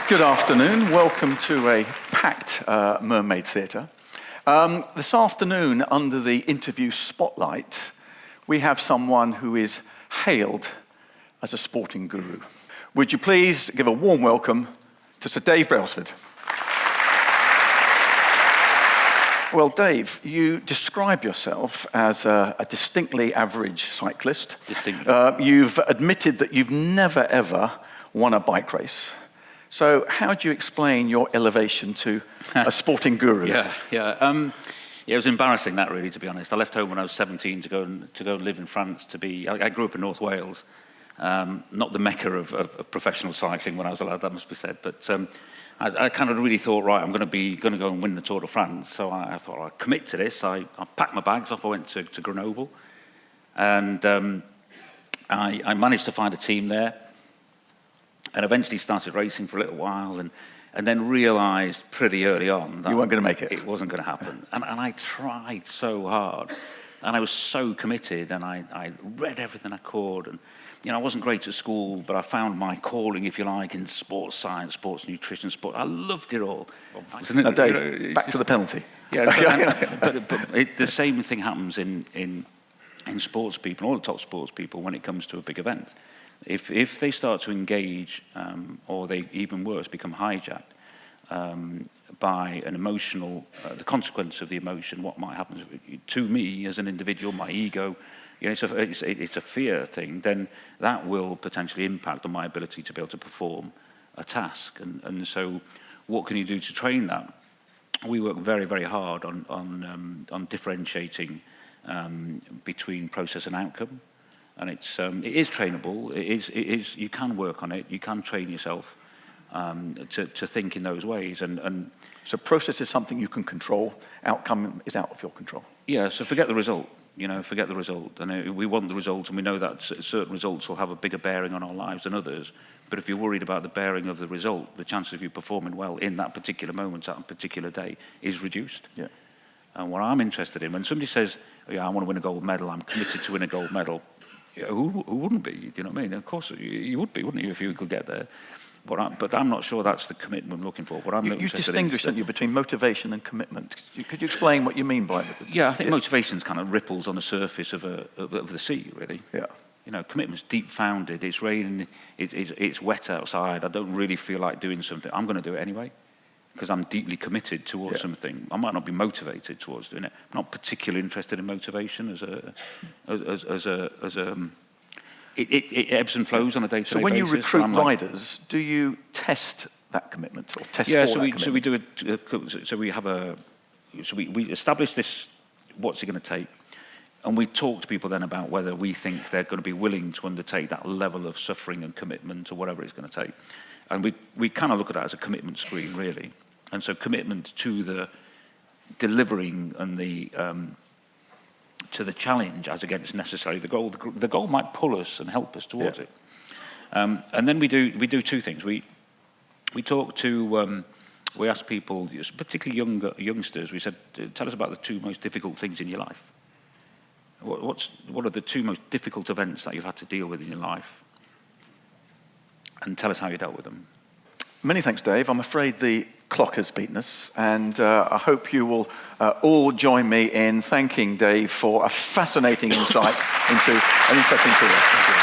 Good afternoon. Welcome to a packed Mermaid Theatre. This afternoon, under the interview spotlight, we have someone who is hailed as a sporting guru. Would you please give a warm welcome to Sir Dave Brailsford? Well, Dave, you describe yourself as a distinctly average cyclist. Distinctly. You've admitted that you've never, ever won a bike race. So how do you explain your elevation to a sporting guru? Yeah, it was embarrassing, that, really, to be honest. I left home when I was 17 to go and live in France. I grew up in North Wales, not the mecca of professional cycling when I was a lad, that must be said. But I kind of really thought, right, I'm going to go and win the Tour de France. So I thought I'd commit to this. I packed my bags off. I went to Grenoble, and I managed to find a team there. And eventually started racing for a little while, and then realised pretty early on that you weren't going to make it. It wasn't going to happen. And I tried so hard, and I was so committed, and I read everything I could. And I wasn't great at school, but I found my calling, if you like, in sports science, sports nutrition, sport. I loved it all. Now, Dave, back to the penalty. Yeah, but the same thing happens in sports people, all the top sports people, when it comes to a big event. If they start to engage, or they, even worse, become hijacked by an emotional, the consequence of the emotion, what might happen to me as an individual, my ego, it's a fear thing, then that will potentially impact on my ability to be able to perform a task. And so what can you do to train that? We work very, very hard on differentiating between process and outcome. And it is trainable. It is. You can work on it. You can train yourself to think in those ways. And so, process is something you can control. Outcome is out of your control. Yeah. So forget the result. Forget the result. And we want the result, and we know that certain results will have a bigger bearing on our lives than others. But if you're worried about the bearing of the result, the chances of you performing well in that particular moment, that particular day, is reduced. Yeah. And what I'm interested in, when somebody says, "Yeah, I want to win a gold medal. I'm committed to win a gold medal." Yeah, who wouldn't be? Do you know what I mean? Of course, you would be, wouldn't you, if you could get there? But I'm not sure that's the commitment I'm looking for. What I'm you distinguish, don't you, between motivation and commitment? Could you explain what you mean by it? Yeah, I think motivation's kind of ripples on the surface of the sea, really. Yeah. Commitment's deep-founded. It's raining. It's wet outside. I don't really feel like doing something. I'm going to do it anyway, because I'm deeply committed towards something. I might not be motivated towards doing it. I'm not particularly interested in motivation it ebbs and flows on a day-to-day basis. So when you recruit riders, do you test that commitment or test for that commitment? So we establish this, what's it going to take? And we talk to people then about whether we think they're going to be willing to undertake that level of suffering and commitment or whatever it's going to take. And we kind of look at that as a commitment screen, really. And so commitment to the delivering and to the challenge as against necessarily the goal. The goal might pull us and help us towards it. And then we do two things. We talk to, we ask people, particularly youngsters, we said, tell us about the two most difficult things in your life. What are the two most difficult events that you've had to deal with in your life? And tell us how you dealt with them. Many thanks, Dave. I'm afraid the clock has beaten us, and I hope you will all join me in thanking Dave for a fascinating insight into an interesting career. Thank you.